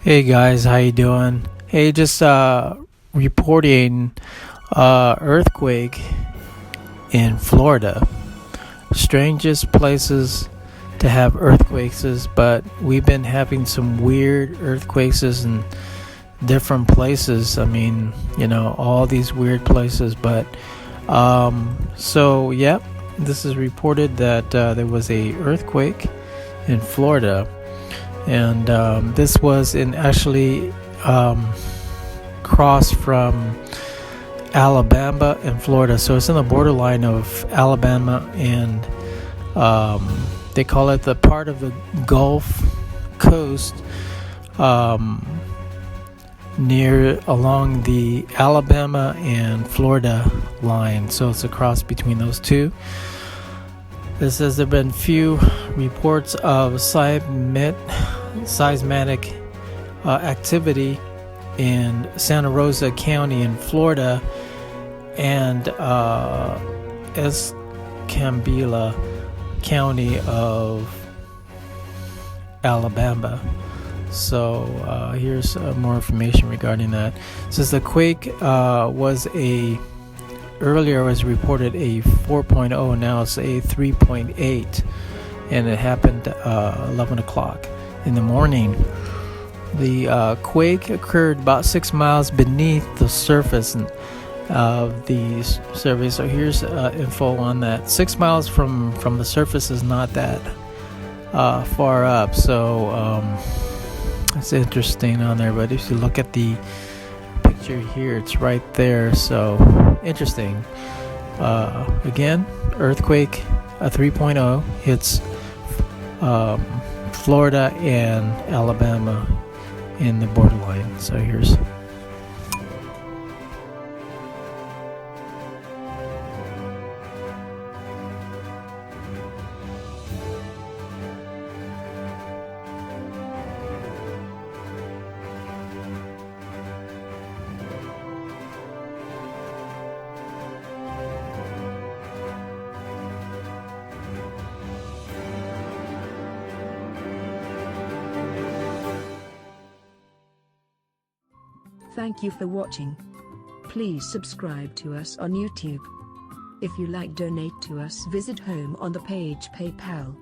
Hey guys, how you doing? Hey, just reporting earthquake in Florida. Strangest places to have earthquakes, but we've been having some weird earthquakes in different places. I mean, all these weird places. But this is reported that there was a earthquake in Florida. And this was actually cross from Alabama and Florida. So it's in the borderline of Alabama and they call it the part of the Gulf Coast along the Alabama and Florida line. So it's a cross between those two. It says there have been few reports of seismic activity in Santa Rosa County in Florida and Escambia County of Alabama. So here's more information regarding that. It says the quake earlier was reported a 4.0, now it's a 3.8, and it happened 11 o'clock in the morning. The quake occurred about 6 miles beneath the surface of the survey. So here's info on that. 6 miles from the surface is not that far up, so it's interesting on there. But if you look at the picture here, it's right there, so interesting. Again, earthquake, a 3.0 hits Florida and Alabama in the borderline. So here's Thank you for watching. Please subscribe to us on YouTube. If you like, donate to us, visit home on the page PayPal.